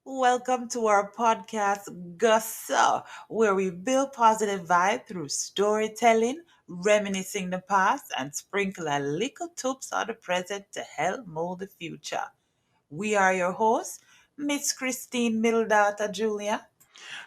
Welcome to our podcast, Gussa, where we build positive vibe through storytelling, reminiscing the past, and sprinkle a little tips of the present to help mold the future. We are your hosts, Miss Christine Middledaughter Julia.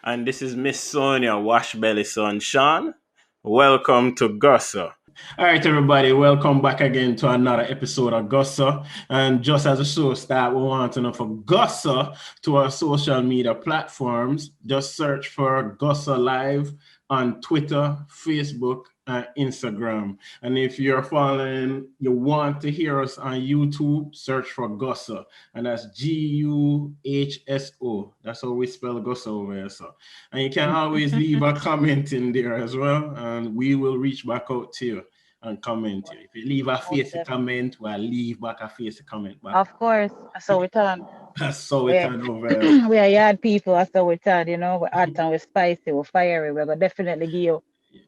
And this is Miss Sonia Washbelly Son Sean. Welcome to Gossa. All right, everybody, welcome back again to another episode of Gossa. And just as a show start, we want to know for Gossa to our social media platforms. Just search for Gossa Live on Twitter, Facebook, and Instagram. And if you're following, you want to hear us on YouTube, search for Gossa. And that's Guhso. That's how we spell Gossa over here. So. And you can always leave a comment in there as well. And we will reach back out to you and comment you. If you leave a face comment, we'll leave back a face comment back. Of course, that's how we turn. That's how we turn over there. We are yard people, that's how we turn, we're hot and we're spicy, we're fiery, we're gonna definitely give you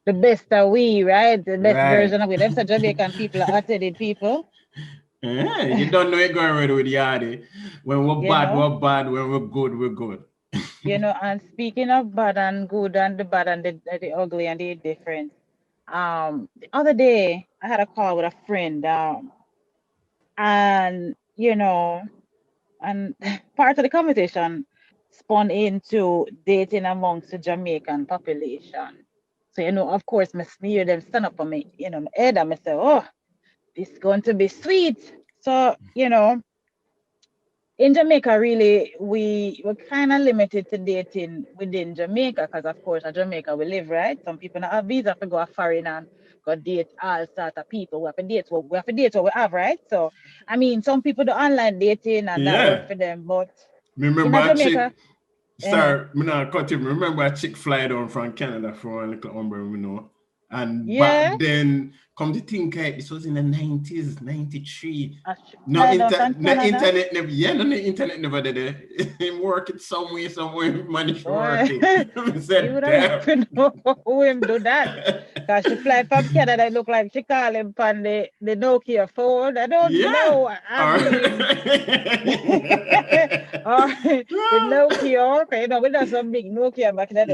the best of we, right? The best version of it. Them so Jamaican people are hot-headed people. Yeah, you don't know you're going ready with Yardie. When we're bad, we're bad. When we're good, we're good. And speaking of bad and good and the bad and the ugly and the different, the other day I had a call with a friend, and and part of the conversation spun into dating amongst the Jamaican population. So, of course, my smear them stand up on me, my head, and I say, oh, this is going to be sweet. So, in Jamaica, really, we were kind of limited to dating within Jamaica because, of course, in Jamaica we live, right? Some people don't have visa to go foreign and go date all sorts of people. We have to date what we have, right? So, I mean, some people do online dating and that work for them, but remember in Jamaica... Sorry, I'm not cut him. Remember a chick fly down from Canada for a little umbrella, And back then, come to think, this was in the 90s, 93. No internet never, no internet never did it. Him working somewhere, managed to work it. You would have even know who him do that. Because she fly from Canada, it look like she call him on the Nokia phone. I don't know. The Nokia, okay, we got some big Nokia back then.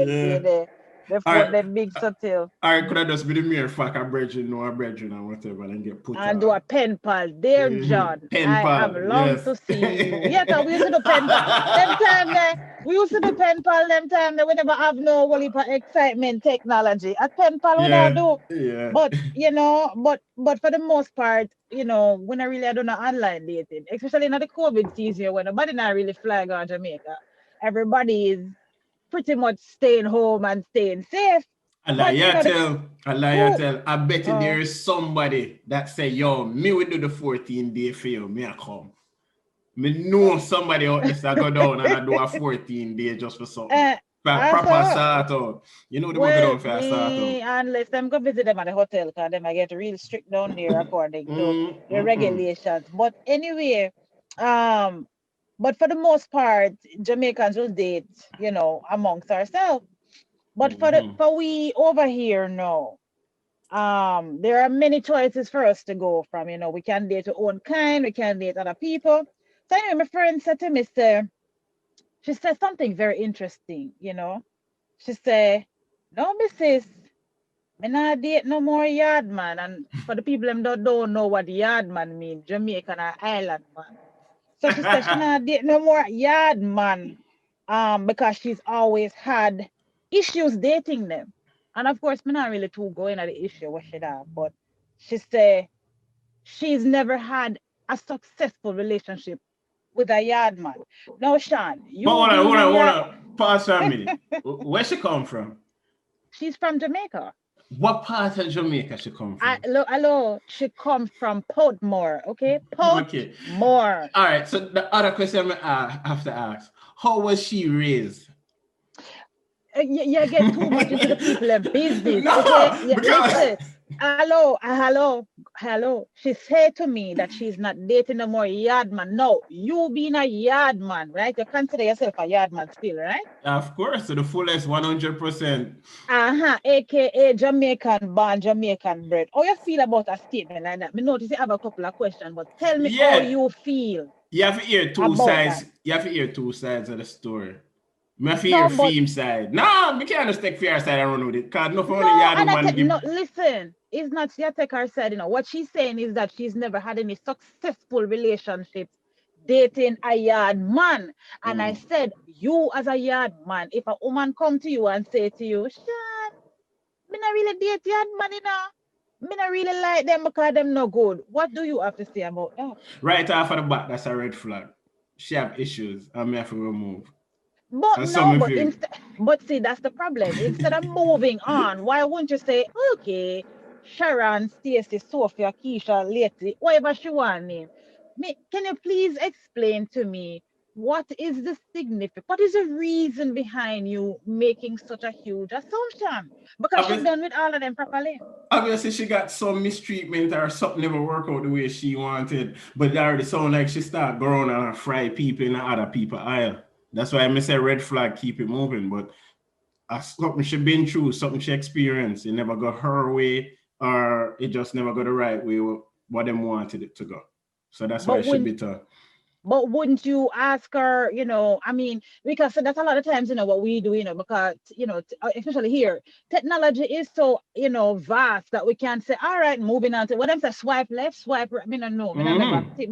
The phone that big subtle. I could have just been the mere fuck a bridging or whatever and get put and do a pen pal. There, John. I have long to see you. Yeah, we used to do pen pal. We used to do pen pal them time. We never have no whole heap of excitement technology. A pen pal we don't do. Yeah. But but for the most part, when I really do not online dating, especially in the COVID season when nobody not really fly on Jamaica. Everybody is pretty much staying home and staying safe. I bet there is somebody that say, yo, me will do the 14-day for you, me I come. Me know somebody out there go down and I do a 14-day just for something. Proper start out. You know the one go down for a start out. Unless them go visit them at the hotel, because them I get real strict down there according to the regulations. But anyway, but for the most part, Jamaicans will date, amongst ourselves. But for we over here now, there are many choices for us to go from. We can date our own kind, we can date other people. So anyway, my friend said to me, she said something very interesting, She said, no, missus, me not date no more yard man. And for the people that don't know what yard man means, Jamaican or island man. So she said she not date no more yard man because she's always had issues dating them. And of course, me not really too going at the issue what she have, but she said she's never had a successful relationship with a yard man. Now, Sean, you hold on. Pause for a minute. Where she come from? She's from Jamaica. What part of Jamaica she come from? Hello, she come from Portmore, okay? Portmore. All right, so the other question I have to ask, how was she raised? You get too much into the people and business, okay? Listen, hello. She said to me that she's not dating no more yard man. No, you being a yard man, right? You consider yourself a yard man still, right? Of course, to the fullest 100%. AKA Jamaican born, Jamaican bred. How you feel about a statement like that? Me notice you have a couple of questions, but tell me how you feel. You have to hear two about sides. that. You have to hear two sides of the story. Me have to hear No, but theme side. No, me can't just take fear side and run with it. Cause no for only no, yard and I woman can give. no listen. It's not Yatekar said, what she's saying is that she's never had any successful relationships dating a yard man. And I said, you as a yard man, if a woman come to you and say to you, Sean, me not really date yard man, Me not really like them because them no good. What do you have to say about that? Right off of the bat, that's a red flag. She have issues and me have to remove. But And some no, of but you. instead, but see, that's the problem. Instead of moving on, why wouldn't you say, okay, Sharon, Stacy, Sophia, Keisha, Letty, whatever she want name? Can you please explain to me what is the significance? What is the reason behind you making such a huge assumption? Because she Obviously, done with all of them properly. obviously she got some mistreatment or something never work out the way she wanted. But that already sound like she start growing and fry people in the other people aisle. That's why I say red flag, keep it moving. But something she been through, something she experienced, it never got her way, or it just never got the right way what them wanted it to go. So that's why But she when bitter. But wouldn't you ask her, I mean, because that's a lot of times, what we do, because, especially here, technology is so, vast that we can say, all right, moving on to what I'm saying, swipe left, swipe right. I mean, no, I never Mm-hmm. take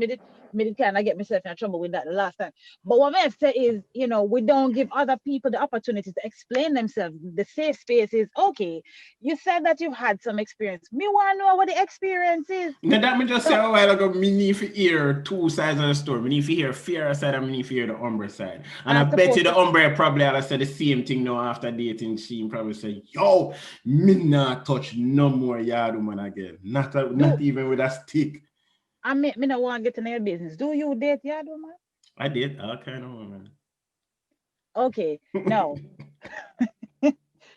me did kind of get myself in trouble with that the last time. But what I say is, we don't give other people the opportunity to explain themselves. The safe space is okay. You said that you had some experience. Me want to know what the experience is. Now that me just say So a while ago, me need to hear two sides of the story. Me need to hear fear side and me need to hear the Umbre side. And I I'm bet you supposed the to. Umbre probably all say the same thing now after dating. She probably say, yo, me not touch no more yard woman again. Not Do even with a stick. me not want to get in your business. Do you date yard woman? I did all kind of woman. Okay, now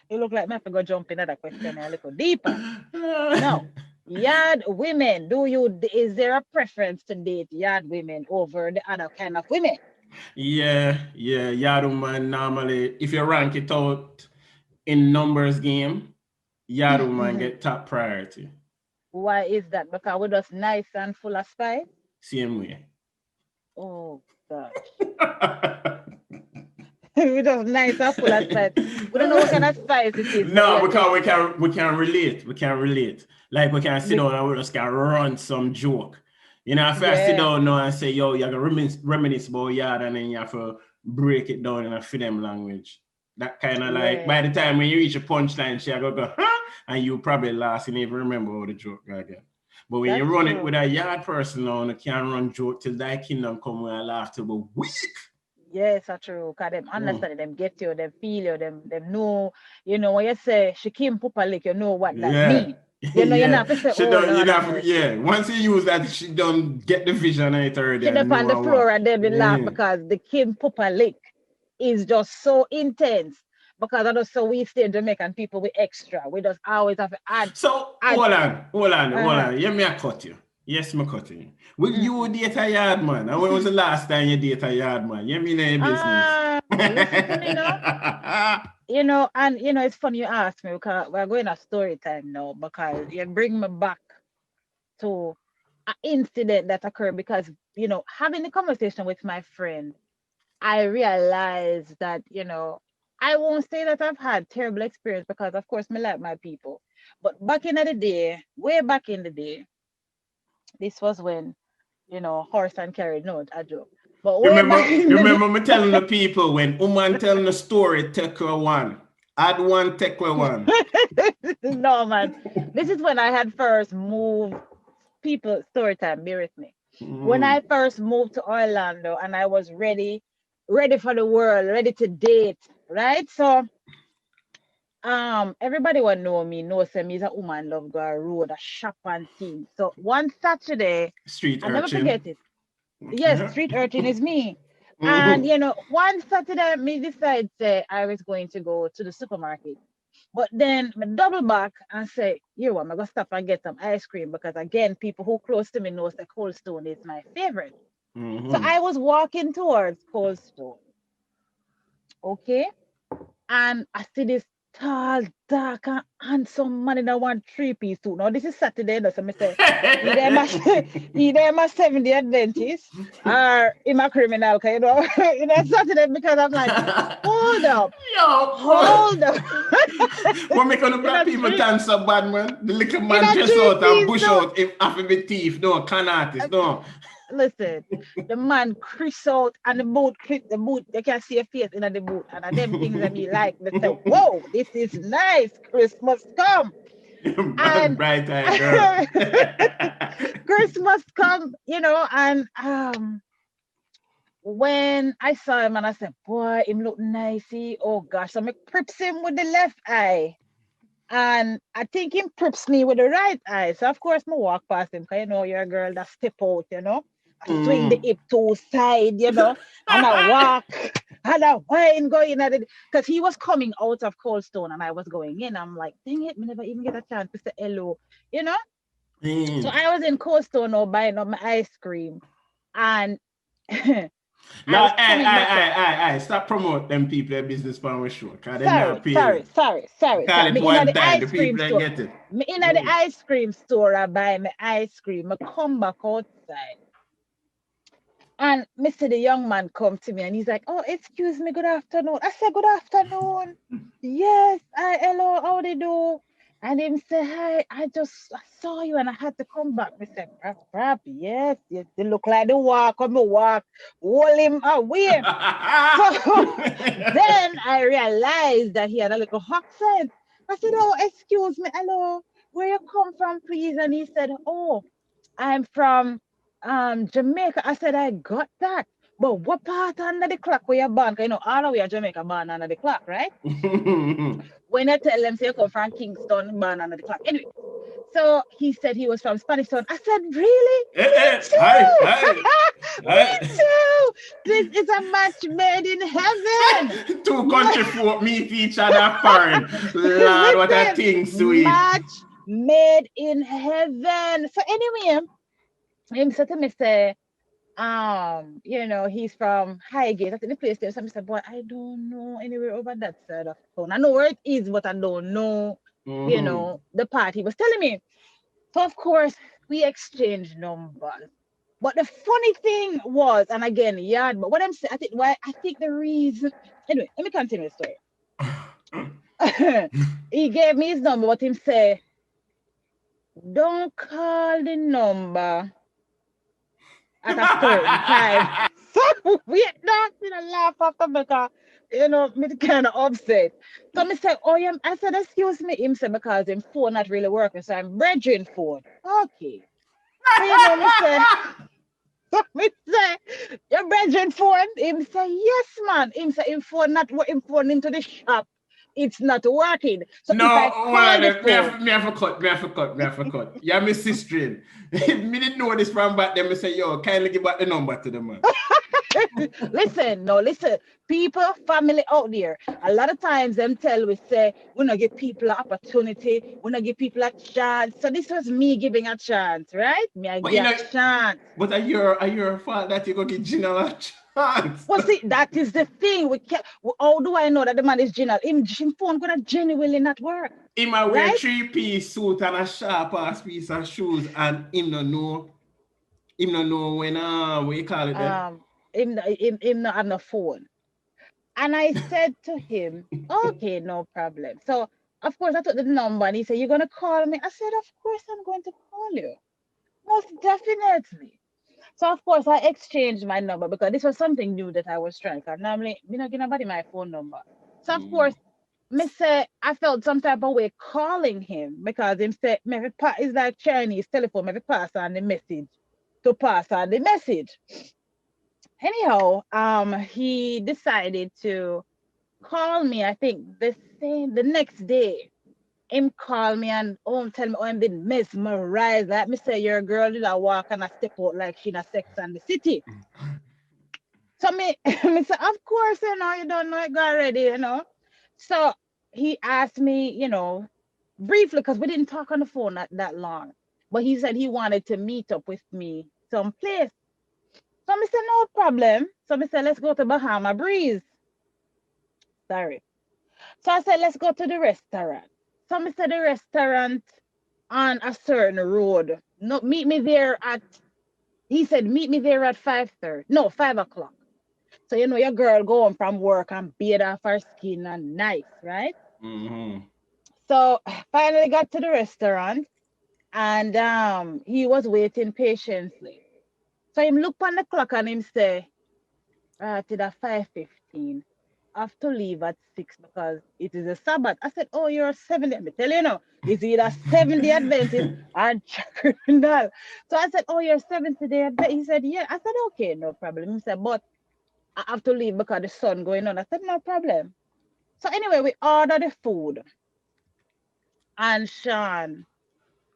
you look like me have to go jump in that question a little deeper. Now, yard women, is there a preference to date yard women over the other kind of women? Yeah, yard woman normally, if you rank it out in numbers game, yard woman get top priority. Why is that? Because we're just nice and full of spice? Same way. Oh gosh. We're just nice and full of spice. We don't know what kind of spice it is, but No, you're because telling me. we can relate. We can relate. Like we can sit Be- down and we just can run some joke. If I sit yeah, down now and say, yo, you have to reminisce about yard and then you have to break it down in a film language. That kind of like yeah, by the time when you reach a punchline, she go, huh? And you probably last and even remember all the joke again. But when you that's run it with true. a yard person now, you can run joke till thy kingdom come where I laugh till we weak. Yes, that's true. Cause them Mm. understand, them get you, them feel you, them know. When you say she came Pupa Lick, you know what that Yeah. mean. You're Yeah. not to say, She oh done, Lord have yeah. mercy. Once you use that, she don't get the vision of it already She and up on the know what. floor and then we laugh Yeah. because the Kim Pupa Lick is just so intense. Because I just so we stay Jamaican people we extra. We just always have to So add. hold Uh-huh. on. Yeah, me I cut you. Yes, me cut you. Will you Mm-mm. date a yard man? And when was the last time you date a yard man? You mean your business? Listen to me now. And it's funny you ask me because we're going a story time now because you bring me back to an incident that occurred because having a conversation with my friend, I realized that I won't say that I've had terrible experience because of course me like my people, but back in the day, way back in the day, this was when horse and carriage, no, a joke, but way back in the day. Remember me telling the people when woman telling the story, take her one. Add one, take her one. No man, this is when I had first moved. People, story time, bear with me. When Mm. I first moved to Orlando and I was ready for the world, ready to date, right? So everybody will know me, knows me is a woman love go a road, a shop and things. So one Saturday, Street I never urchin. forget it. Yes, street urchin is me. And Mm-hmm. one Saturday me decide say I was going to go to the supermarket. But then I double back and say, you know what, I'm gonna stop and get some ice cream because again, people who close to me knows that Cold Stone is my favorite. So Mm-hmm. I was walking towards Cold Stone, okay, and I see this tall, dark, and handsome man in a one three-piece suit. Now this is Saturday, no, so I say, either my either I'm a 70 Adventist or I'm a criminal, you know, you know, Saturday because I'm like, hold up, Yo, hold up. what make all the in black a people three dance so bad, man? The little in man a dress out and three-piece bush suit. out if alphabet thief, no, con artist, no. Listen, the man Chris out and the boot clip the boot. You can see your face in the boot. And them things that me like. They say, whoa, this is nice. Christmas come. And Bright eyed girl. Christmas come, you know, and when I saw him and I said, boy, him look nicey. Oh gosh. So I prips him with the left eye. And I think him prips me with the right eye. So of course I walk past him because you know you're a girl that step out, you know. I swing the hip to side, you know, and I walk and I wine going at it. Because he was coming out of Cold Stone and I was going in. I'm like, dang it, me never even get a chance to say hello, you know. So I was in Cold Stone now buying up my ice cream. And I No, was coming back up. stop promote them people their business for our show. Because them not Sorry, pay sorry, you. sorry, sorry, Call sorry. it Me in one the time, the ice cream people that store. get it. Me in the ice cream store, I buy my ice cream. I come back outside. And Mr. The young man come to me and he's like, oh, excuse me, good afternoon. I said, good afternoon. Yes, hello, how they do? And him say, hi, I saw you and I had to come back. I said, crap, yes, they look like they walk, come walk, hold him away. So then I realized that he had a little accent. I said, oh, excuse me, hello, where you come from, please? And he said, oh, I'm from Jamaica. I said, I got that. But what part under the clock where you're born? 'Cause you know, all the way Jamaica born under the clock, right? When I tell them, say you come from Kingston, born under the clock. Anyway, so he said he was from Spanish Town. I said, really? Me too. Me too. This is a match made in heaven. Two country folk meet each other foreign. Lord, what a thing sweet. Match made in heaven. So anyway, him said to me, say, you know, he's from Highgate. I think the place there. So I said, boy, I don't know anywhere over that side of town. I know where it is, but I don't know, you know, the part he was telling me. So of course we exchanged numbers. But the funny thing was, and again, yeah, but what I'm saying, I think the reason anyway, let me continue the story. He gave me his number, but him say, don't call the number at a certain time. So we not laugh after because you know me kind of upset. So me say, oh yeah, I said, excuse me, him say because him phone not really working, so I'm brethren phone. Okay. So you know me say, so me say, your brethren phone? Him say, yes man. Him say him phone not him phone into the shop. It's not working. So no, if I call the phone, me have to cut. Yeah, my sister. Me didn't know this from back then. Me say, yo, kindly give back the number to the man. listen. People, family out there, a lot of times them tell we say, we not give people an opportunity, we not give people a chance. So this was me giving a chance, right? Me I But give a chance. But are your fault that you go get Gina a chance? Well, see, that is the thing. How do I know that the man is general? Him phone gonna genuinely not work. He might wear Right? 3-piece suit and a sharp ass piece of shoes, and him no know when what you call it there. Him not have no phone. And I said to him, okay, no problem. So of course I took the number and he said, you're gonna call me? I said, of course I'm going to call you. Most definitely. So of course I exchanged my number because this was something new that I was trying. Because normally me not give nobody my phone number. So of course, me say I felt some type of way calling him because him said maybe it's like Chinese telephone, maybe pass on the message to pass on the message. Anyhow, he decided to call me, I think the next day. Him call me and tell me I'm been mesmerized. Like me say your girl did a walk and a step out like she in a Sex and the City. So me, me say, of course, you don't know it go already, So he asked me, briefly, because we didn't talk on the phone that long. But he said he wanted to meet up with me someplace. So I said, no problem. So I said, let's go to Bahama Breeze. Sorry. So I said, let's go to the restaurant. So I said the restaurant on a certain road. No, meet me there at, he said, meet me there at 5:30. No, 5 o'clock. So you know your girl go home from work and bathe off her skin and nice, right? Mm-hmm. So finally got to the restaurant and he was waiting patiently. So him look on the clock and him say, till the 5:15. I have to leave at 6 because it is a Sabbath. I said, oh, you're a 70. Me tell you now, is either 70 Adventist or criminal. So I said, oh, you're 70 day Adventist. He said, yeah. I said, okay, no problem. He said, but I have to leave because the sun going on. I said, no problem. So anyway, we ordered the food. And Sean,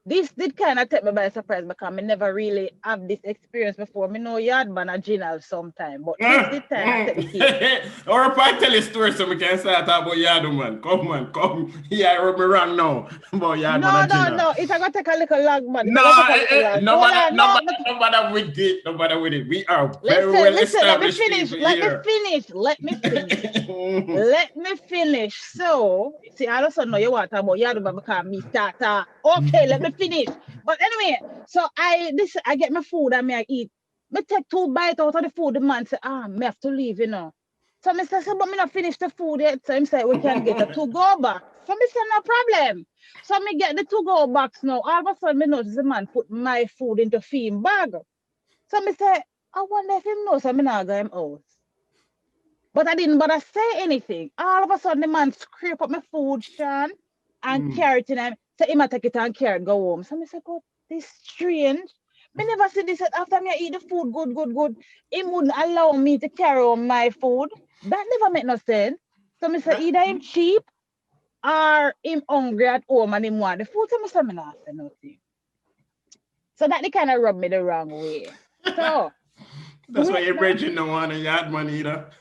this did kind of take me by surprise because I never really have this experience before. Me know yard man a general sometime, but this did kind of take the cake. Or if I tell a story so we can start talk about Yadu man. Come on, come. Yeah, I rub me wrong now. About Yard man No, and no, Gina. no. It's gonna take a little long, man. It's No, gonna take a little long. no Hold matter, on, no no. matter, no matter with it, no matter with it. We are very Listen, well listen. Let me established finish. people Let me here. finish. Let me finish. Let me finish. So, see, I also know you want to talk about Yaduba because me start. Okay, let me finish. But anyway, so I get my food and I eat. Me take 2 bites out of the food. The man say, me have to leave, you know. So I say, but me not finish the food yet. So him say, we can get a to-go box. So I say, no problem. So me get the to-go box now. All of a sudden, me notice the man put my food into film bag. So I say, I wonder if him knows I'm not going out. But I didn't bother say anything. All of a sudden, the man scrape up my food, Sean, and carry it in him. So him a take it and carry it, go home. So I said, God, this strange. Me never see this after me eat the food good, good, good. Him wouldn't allow me to carry on my food. That never make no sense. So I said, either him cheap or him hungry at home and him want the food. So I said, me not say nothing. So that they kind of rubbed me the wrong way. So That's why your brethren don't want a Yard man either.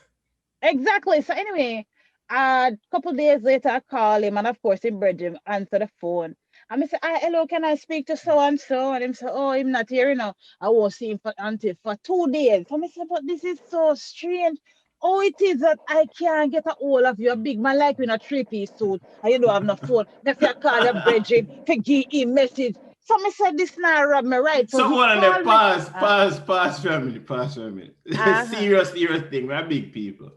exactly. So anyway, a couple days later, I call him, and of course, him brethren answer the phone. And I say, hello, can I speak to so and so? And him say, oh, him not here, you know. I won't see him until for 2 days. So I say, but this is so strange. Oh, it is that I can't get a hold of you, a big man like you in a three-piece suit, and you don't have no phone. If you call your brethren to give him message. So I said, this now rob me right. So he Someone on there, called me. pause, family. Serious thing. We're big people.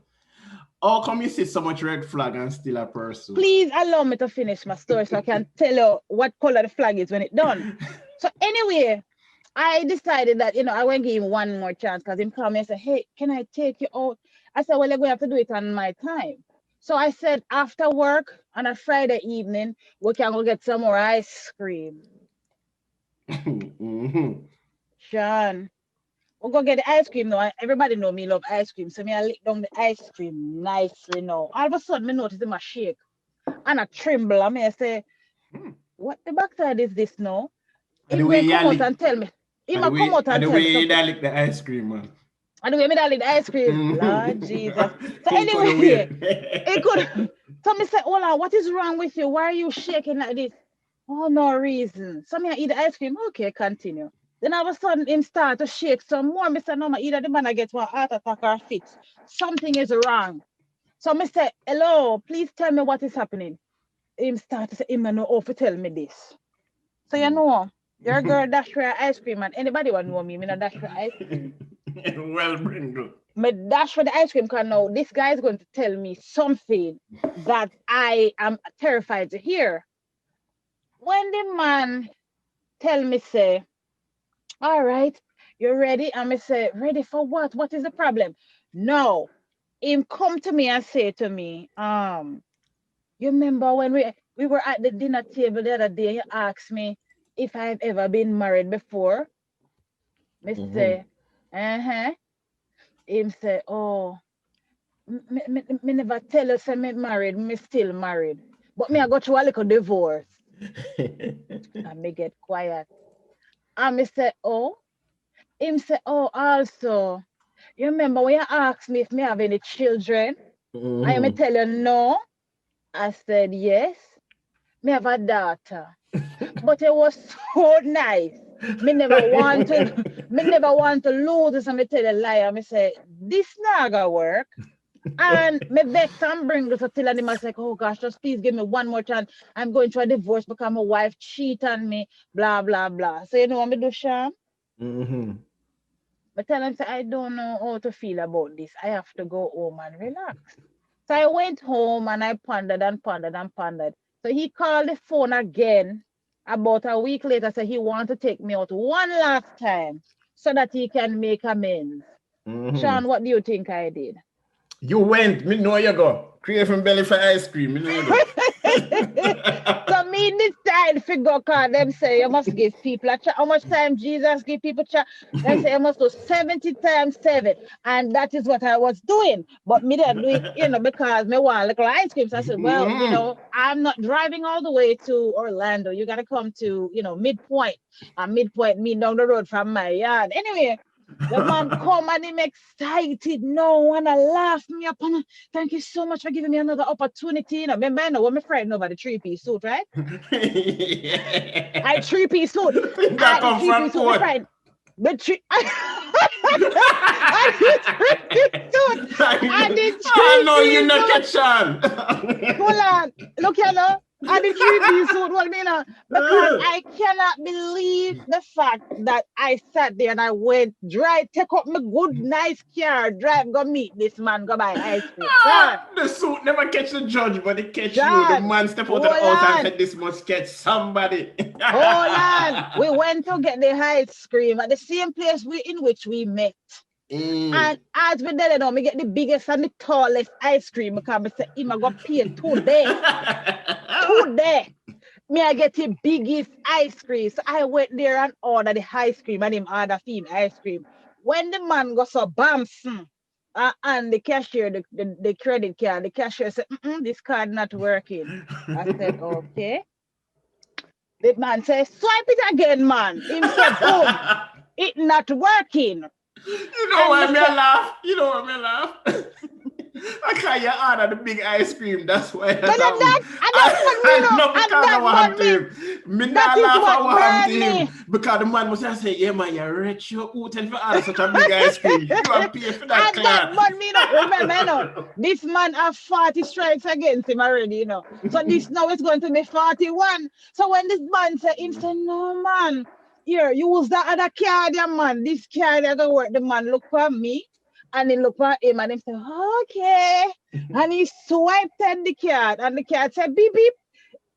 How come you see so much red flag and still a person? Please allow me to finish my story so I can tell you what color the flag is when it's done. So anyway, I decided that, I won't give him one more chance because him called me and said, hey, can I take you out? I said, well, you're going to have to do it on my time. So I said, after work on a Friday evening, we can go get some more ice cream. Sean, we'll go get the ice cream now. Everybody know me love ice cream. So me I lick down the ice cream nicely now. All of a sudden, me notice him a shake and a tremble. I may say, what the backside is this now? Him going come out and tell me. Him come out and tell me something. I lick the ice cream, man. And the way me lick the ice cream. Lord Jesus. So anyway, it could. So me say, hold on, what is wrong with you? Why are you shaking like this? Oh, no reason. So me I eat the ice cream. Okay, continue. Then all of a sudden, him start to shake some more. Mr. No, either the man I get one heart attack or fit. Something is wrong. So I say, hello, please tell me what is happening. Him start to say, him know how to tell me this. So you know, your girl dash for ice cream and anybody want know me, not dash for ice cream. Well, Brindle. Me dash for the ice cream because now this guy is going to tell me something that I am terrified to hear. When the man tell me, say, all right, you're ready? And I say, ready for what? What is the problem? No. Him come to me and say to me, you remember when we were at the dinner table the other day, you asked me if I've ever been married before? Me say, Him say, oh, me never tell you say me married, me still married. But me I go through a little divorce. And me get quiet. And me say, oh, him say, oh, also, you remember when you asked me if me have any children? I me tell you no. I said yes. Me have a daughter. But it was so nice. Me never want to lose this and me tell a lie. Me say, this not gonna work. And me vex and bring this till and him was like, oh gosh, just please give me one more chance. I'm going through a divorce because my wife cheat on me, blah, blah, blah. So you know what me do, Sean? Mm-hmm. But tell him, say, I don't know how to feel about this. I have to go home and relax. So I went home and I pondered and pondered and pondered. So he called the phone again about a week later. So he wanted to take me out one last time so that he can make amends. Mm-hmm. Sean, what do you think I did? You went, me know you go. Create from belly for ice cream, me know that. So me decide figure card them say you must give people a chat. How much time Jesus give people chat? They say you must do 70 times 7. And that is what I was doing. But me didn't do it, because me want little ice cream. So I said, well, I'm not driving all the way to Orlando. You gotta come to, midpoint. And midpoint me down the road from my yard. Anyway, the man come and him excited. No, wanna laugh me up and thank you so much for giving me another opportunity. Remember, I know what my friend know about the 3-piece suit, right? Yeah. I 3-piece suit. That I the come from 3-piece suit, my court. friend. The three I did 3-piece suit. I did I know you 3-piece not suit. catch on. Hold on. Look here now. I did 3-piece suit. What me now? Because I cannot believe the fact that I sat there and I went drive, take up my good nice car, drive, go meet this man, go buy ice cream. Sean, The suit never catch the judge, but it catch you. The Sean, man step out of hold the house and on. said, this must catch somebody. Hold on. We went to get the ice cream at the same place in which we met. And as we did it, me get the biggest and the tallest ice cream because I said, I'm going to pay today. Today. Me, I get the biggest ice cream. So I went there and ordered the ice cream and him ordered him ice cream. When the man got so bouncing, and the cashier, the credit card, the cashier said, this card not working. I said, okay. The man said, swipe it again, man. Him said, boom, it not working. You know why me laugh? You know why me laugh? I can't you order the big ice cream. That's why But that not because I want him. Me not laugh I want him. Because the man must say, yeah man, you're rich, you're eating for order such a big ice cream. You are pay for that and but me not remember, this man have 40 strikes against him already, So this now it's going to be 41. So when this man said, him said, no man, here, use that other card, man. This card that gonna work. The man look for me. And he looked at him and he said, okay. And he swiped at the card. And the card said, beep, beep.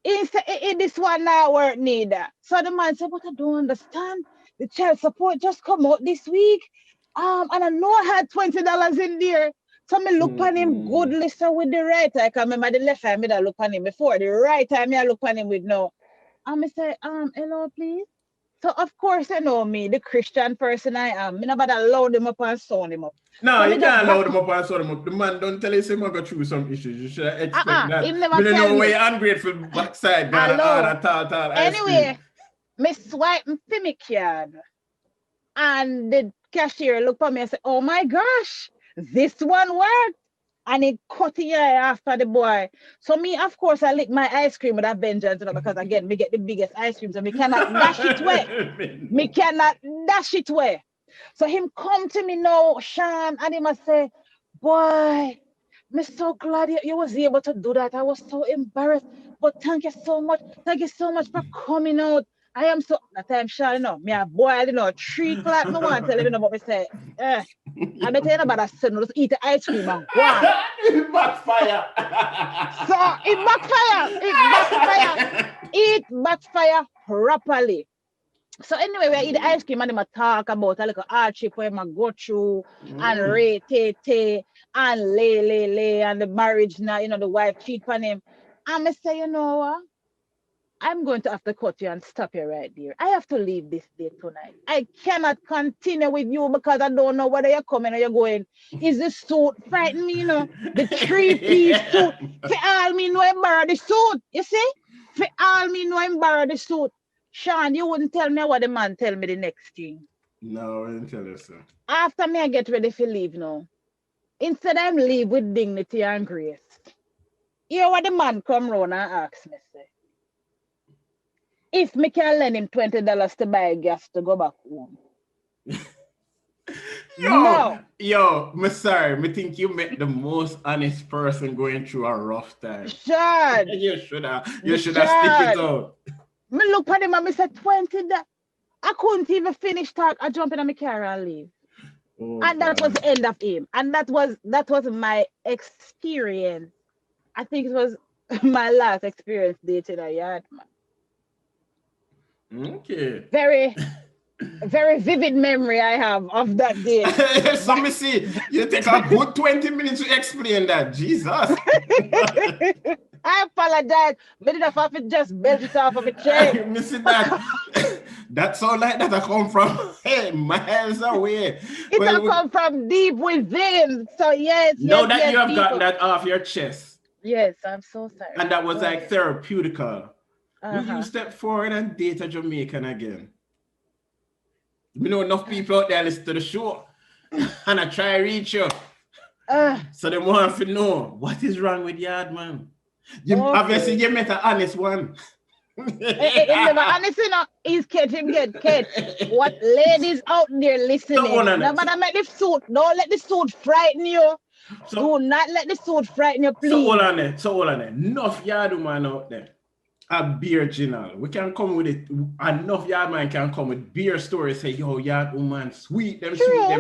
He said, this one now work neither. So the man said, but I don't understand. The child support just come out this week. And I know I had $20 in there. So me look at him good listen with the right eye. I can remember the left eye me that look at him before. The right eye me I look at him with no. And I say, hello, please. So of course you know me, the Christian person I am. Me nobody load him up and sound him up. No, so you can't load him up and sound him up. The man don't tell you him I go through some issues. You should expect that. He never You don't know me. where you're ungrateful backside. Tall anyway, me swipe me card. And the cashier looked at me and said, oh my gosh, this one worked. And he cut the eye after the boy. So me, of course, I lick my ice cream with a vengeance, because again, me get the biggest ice cream, so me cannot dash it away. Me cannot dash it away. So him come to me now, Sean, and he must say, boy, I'm so glad you was able to do that. I was so embarrassed. But thank you so much. Thank you so much for coming out. I am so that time, Sean, me a boy, 3 o'clock. No one tell me about me say, I bet you about a son just eat the ice cream and go on. It backfire. So it backfire. It backfire properly. So anyway, we eat the ice cream and them talk about a little hardship where I go through and rate and lay and the marriage now, the wife cheat on him. And I say, you know what? I'm going to have to cut you and stop you right there. I have to leave this day tonight. I cannot continue with you because I don't know whether you're coming or you're going. Is the suit frighten me, The 3-piece suit. For all me know I borrow the suit. You see? For all me know I borrow the suit. Sean, you wouldn't tell me what the man tell me the next thing. No, I didn't tell you so. After me, I get ready to leave now. Instead, I'm leave with dignity and grace. Hear what the man come round and ask me, say. If me can lend him $20 to buy gas to go back home. No. I'm sorry. I think you met the most honest person going through a rough time. Sean. You should have stick it out. Me look at him and me say 20 that I couldn't even finish talk. I jump in my car and leave. Oh, And that was God. the end of him. And that was my experience. I think it was my last experience dating a yard man. Okay. Very, very vivid memory I have of that date. So me see, you take a good 20 minutes to explain that. Jesus. I apologize. Me did have to just belt it off of a chain. Me see that. That sound like that I come from miles away. It Well, come from deep within. So yes, now yes, that yes, you have people. gotten that off your chest, Yes, I'm so sorry. and that was Go like ahead. therapeutical, will you Uh-huh. step forward and date a Jamaican again? We know enough people out there listen to the show, and I try to reach you. So they want to know what is wrong with Yard Man. Obviously, you met an honest one. Him never honestly no, he's catch him get catch. What ladies out there listening? No matter make the suit, don't let the suit frighten you. Do not let the suit frighten you, please. So hold on there. Enough Yard Man out there. A beer journal. We can come with it. Enough Yard Man can come with beer stories. Say, yo, Yard woman, sweet, them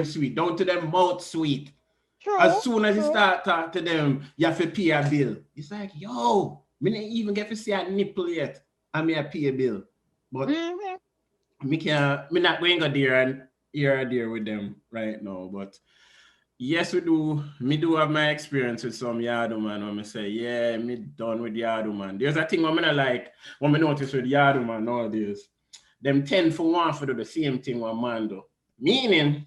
sweet. Down to them mouth sweet. True. As soon as you start talking to them, you have to pay a bill. It's like, yo, me didn't even get to see a nipple yet. I may pay a bill. But me not going to go there and here or there with them right now. But yes, we do. Me do have my experience with some yard man when I say, yeah, me done with yard man. There's a thing I'm gonna like when I notice with yard man nowadays. Them tend for one to do the same thing what man do. Meaning,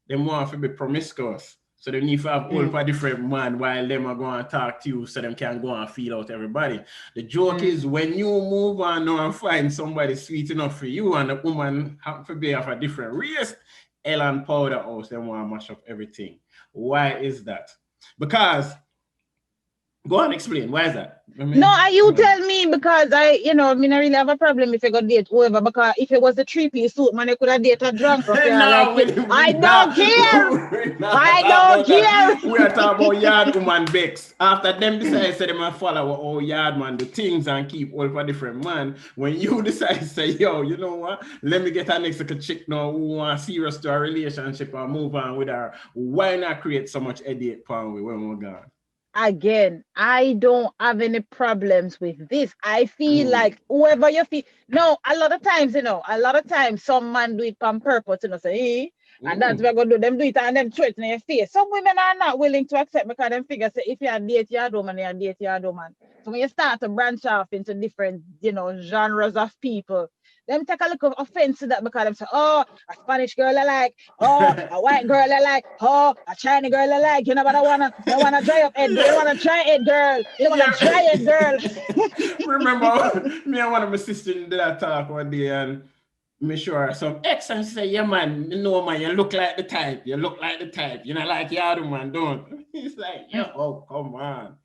them want to be promiscuous. So they need to have all for different man while them are going to talk to you so them can go and feel out everybody. The joke is when you move on now and find somebody sweet enough for you and the woman happen to be of a different race, Ellen Powder House, they want to mash up everything. Why is that? Because, go on, explain. Why is that? You tell me because I not really have a problem if I go date whoever because if it was a 3-piece suit, man, I could have dated a drunk. I don't care. I don't care. We are talking about yard woman Bex. After them decide say them follow all yard man the things and keep all for different man. When you decide to say, yo, you know what? Let me get a next chick now who want serious to a relationship and move on with her. Why not create so much headache when we're gone? Again, I don't have any problems with this. I feel like whoever you feel. No, a lot of times some man do it on purpose, say, and that's what we're gonna do. Them do it and them throw it in your face. Some women are not willing to accept because them figure say if you are date your woman, you are date your woman. So when you start to branch off into different, genres of people, them take a little offense to that because them say, oh, a Spanish girl I like, oh, a white girl I like, oh, a Chinese girl I like. You know, but I wanna dry up it. You wanna try it, girl. You wanna try it, girl. Remember, me and one of my sisters did that talk one day and me sure some ex and say, yeah man, man, you look like the type. You look like the type. You know, like the other man, don't. He's like, yo, oh, come on.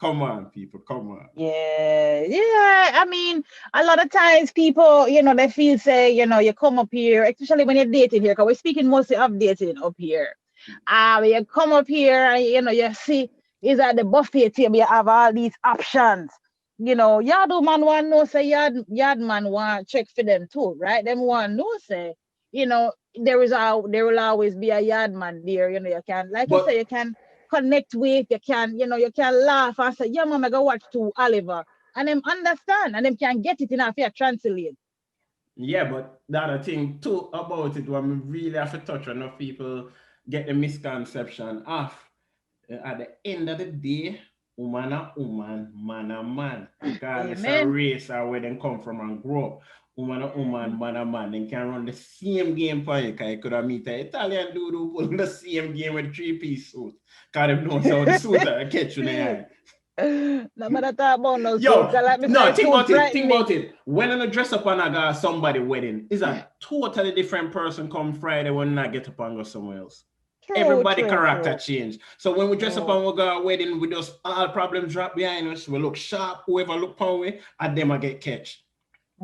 Come on, people, come on. Yeah. I mean, a lot of times people, they feel say, you come up here, especially when you're dating here, because we're speaking mostly of dating up here. You come up here and, you see, is at the buffet table, you have all these options. Yard man want no say yard man want check for them too, right? Them want no say, there will always be a yard man there, you can, like you say, you can connect with, you can laugh and say, yeah, mama, go watch to Oliver. And them understand and them can get it in a fair translate. Yeah, but the other thing too about it, when we really have to touch on enough people get the misconception of at the end of the day, woman a woman, man a man. Because it's a race or where they come from and grow up. Woman a woman, man a man. They can run the same game for you because you could have meet an Italian dude who put the same game with 3-piece suit. Because they know how the suit are catch you in the eye. No matter talk about no Yo, suit. Think about it. When I dress up and I go to somebody's wedding, is a totally different person come Friday when I get up and go somewhere else. Everybody character change. So when we dress up and we go to a wedding, we just all problems drop behind us. We look sharp, whoever look power, and them I get catch.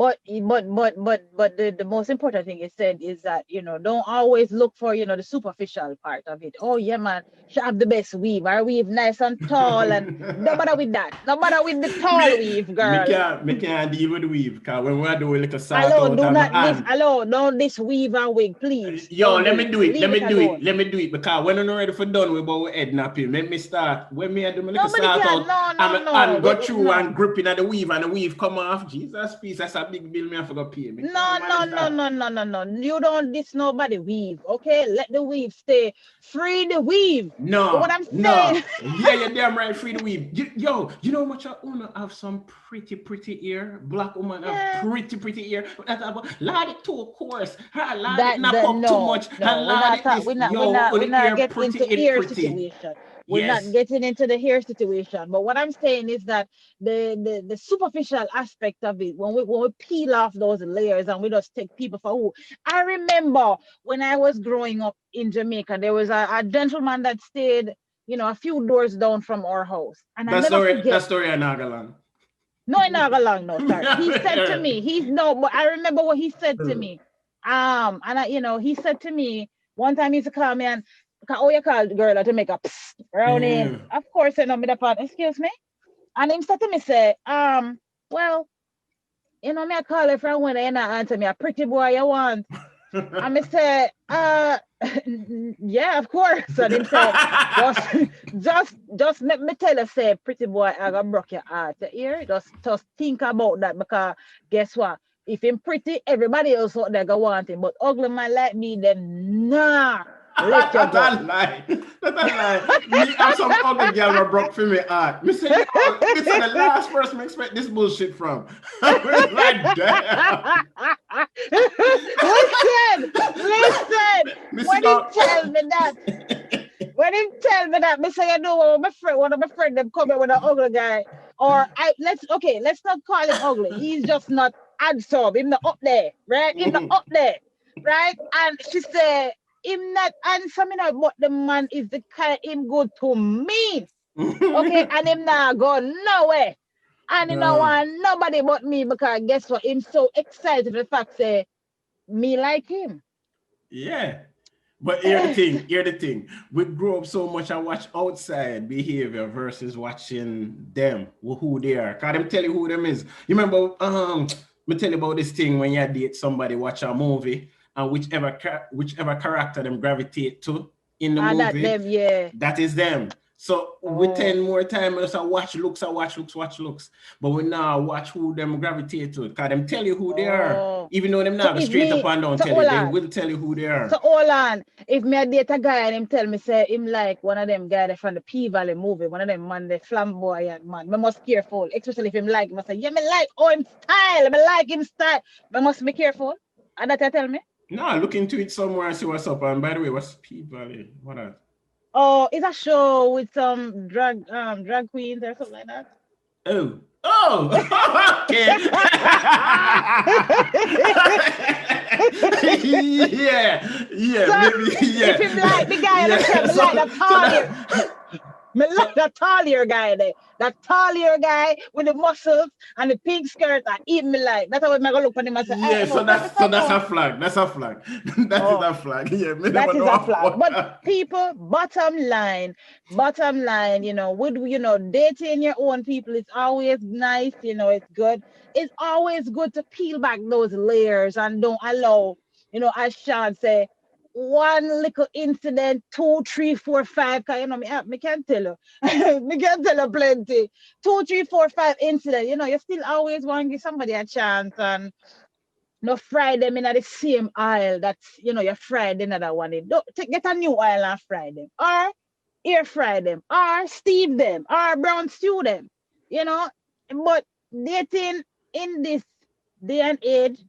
but the most important thing is said is that don't always look for the superficial part of it. Oh yeah, man, she have the best weave. Our weave nice and tall, and no matter with that, no matter with the tall weave, girl. Me can't deal with weave because when we do a little sort Hello, out do of my not this. hand. Hello, don't this weave and wig, please. Yo, Don't let do me it. do it. Leave it alone. Let me do it because when I'm ready for done with our head napping, let me start. When me I do my little Nobody sort can. out, No, no, I'm no. and go through No. and gripping at the weave come off. Jesus, peace. That's a big bill me I forgot pay. Me No, can't no, manage no, that. no, no, no, no. You don't diss nobody weave, okay? Let the weave stay. Free the weave. What No, I'm no. saying. Yeah, you're damn right. Free the weave. Yo, you know how much I wanna have some pretty ear. Black woman have Yeah. pretty ear. That's about Lord it too coarse. Her Lord it That knock the up too no, much. no, And Lord it this. Yo, we're the not ear getting pretty into it ear pretty. situation. We're not Yes. getting into the hair situation. But what I'm saying is that the superficial aspect of it, when we peel off those layers and we just take people for who. I remember when I was growing up in Jamaica, there was a gentleman that stayed, a few doors down from our house. And I never That forget. story in Nagaland. No, I not go long, no, sorry. He said to me, he's no, but I remember what he said to me. And he said to me one time he used to call me and oh, you call the girl to make a psst around him. Yeah. Of course, me the part, excuse me. And him said to me, say, well, me I call her friend when they not answer me, a pretty boy you want. And me say, yeah, of course. And him say, just, just let me tell you, say, pretty boy, I gonna broke your heart. You hear? Just think about that because guess what? If him pretty, everybody else out there go want him. But ugly man like me, then nah, let you That's go. a lie. That's a lie. Me have some ugly girl who broke for me heart. Me say, yo, this is the last person I expect this bullshit from. I'm like, damn. Listen. Me sit When he down. tell me that, me say, one of my friend them come with an ugly guy. Or let's not call him ugly. He's just not handsome. Him not up there, right? Him not up there, right? And she said, him not handsome, but the man is the kind him good to me. Okay, and him not go nowhere. And he don't want nobody but me because guess what? Him so excited for the fact say me like him. Yeah. But here the thing. We grow up so much and watch outside behavior versus watching them, who they are. Cause them tell you who them is. You remember, me tell you about this thing when you date somebody, watch a movie, and whichever character them gravitate to in the And that movie, them, yeah. that is them. So we Oh, 10 more time just watch looks. But we now watch who them gravitate to. Cause them tell you who they are. oh. Even though them So now go if straight up me, and down so tell you, hold they on. will tell you who they So are. hold on. If me a date a guy and him tell me say him like one of them guys from the P Valley movie, one of them man, the flamboyant man. Me must careful, especially if him like me say, yeah, me like him style, me like him style. Me must be careful. And that you tell me? No, look into it somewhere and see what's up. And by the way, what's P Valley? What are Oh, it's a show with some drag queens or something like that. Oh, okay. Yeah, So maybe, if yeah, him like the guy and I yeah. say me like that me like that taller guy there. That taller guy with the muscles and the pink skirt and eat me like. That's how I'm gonna look at him and say, hey, Yeah, no, tell me so something that's more. a flag. That's a flag. That is Oh, a flag. Yeah, me that never is know a how flag. But what. people, bottom line, with dating your own people, it's always nice, it's good. It's always good to peel back those layers and don't allow, as Sean say, one little incident, two, three, four, five. Cause me can tell you, me can tell you plenty. Two, three, four, five incident. You still always want to give somebody a chance and no fry them in the same oil that's you fried another one in. Don't get a new oil and fry them. Or air fry them. Or steam them. Or brown stew them. You know. But dating in this day and age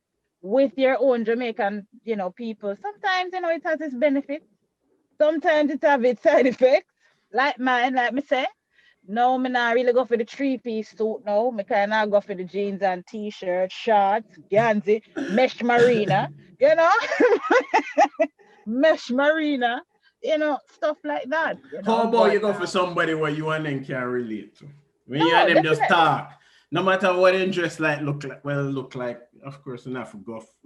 with your own Jamaican, people, sometimes it has its benefits. Sometimes it has its side effects. Like mine, like me say. No, me not really go for the three-piece suit. No, me kind of go for the jeans and t-shirt, shorts, Gansy, mesh marina, you know, mesh marina, stuff like that, How about But you go for somebody where you and them can relate to? When you and no, them just definitely. talk, no matter what they dress like, look like, of course, we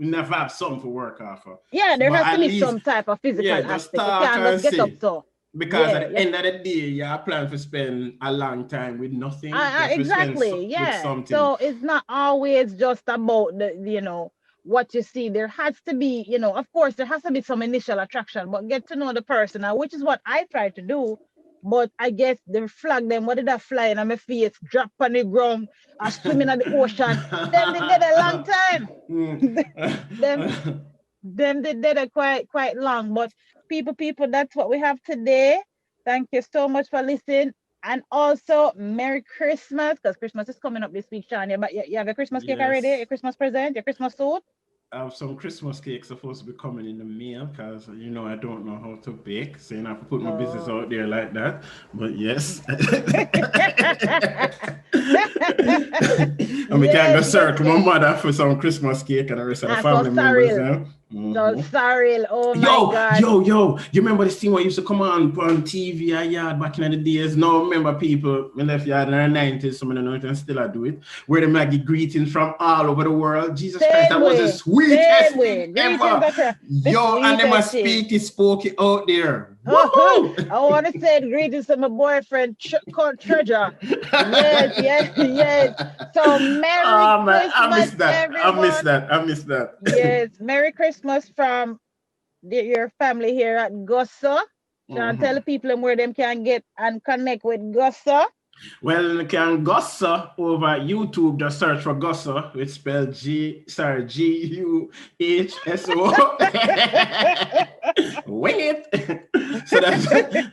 never have something to work off of. Yeah, there But has to at be least, some type of yeah, physical just aspect. You talk can't just and get up see. so. Because at Yeah, the yes. end of the day, you plan to spend a long time with nothing. You have to spend Exactly. with Yeah. something. So it's not always just about what you see. There has to be, of course, there has to be some initial attraction, but get to know the person, which is what I try to do. But I guess the flag them, what did I fly in my face, drop on the ground, or swimming in the ocean. Them they did a long time. them them they did it quite long. But people, that's what we have today. Thank you so much for listening. And also, Merry Christmas, because Christmas is coming up this week, Sean. But you have your Christmas cake already, Yes. your Christmas present, your Christmas suit. I have some Christmas cake supposed to be coming in the mail because I don't know how to bake, so I have to put my business Oh. out there like that. But yes, and we can go Yes, yes, circle my yes. mother for some Christmas cake and the rest of the So family members. Cyril. Yeah? So Cyril, oh my Yo, God. yo, yo! You remember this thing what used to come on TV a yard back in the days? No, remember people, me left yard in the 90s, some of them know it and still I do it. Where they might get greetings from all over the world. Jesus Christ, Same that was the way. sweetest Same thing way. Greetings, ever. Accra. The Yo, and them a sweetest thing. speaky spooky out there. I Woo! want to say greetings to my boyfriend, called Treasure. Yes, yes, yes. So Merry Oh man, I Christmas, miss that. everyone. I miss that. Yes, Merry Christmas from your family here at Gossa. Sean, tell the people where them can get and connect with Gossa. Well, you can Gussa over YouTube. Just search for Gussa. It's spelled Guhso. Wing it. So that's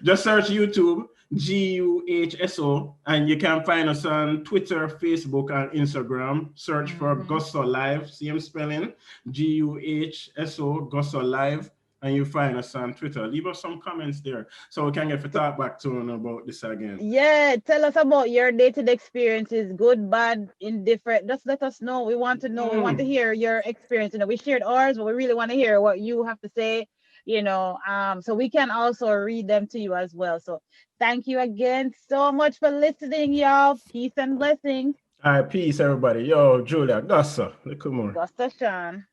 just search YouTube Guhso, and you can find us on Twitter, Facebook, and Instagram. Search for Gussa Live, same spelling, Guhso, Gussa Live. And you find us on Twitter. Leave us some comments there so we can get to talk back to you about this again. Yeah, tell us about your day-to-day experiences, good, bad, indifferent. Just let us know. We want to know. We want to hear your experience. We shared ours, but we really want to hear what you have to say. So we can also read them to you as well. So thank you again so much for listening, y'all. Peace and blessings. All right, peace, everybody. Yo, Julia, Gussa, look more. Gusta Sean.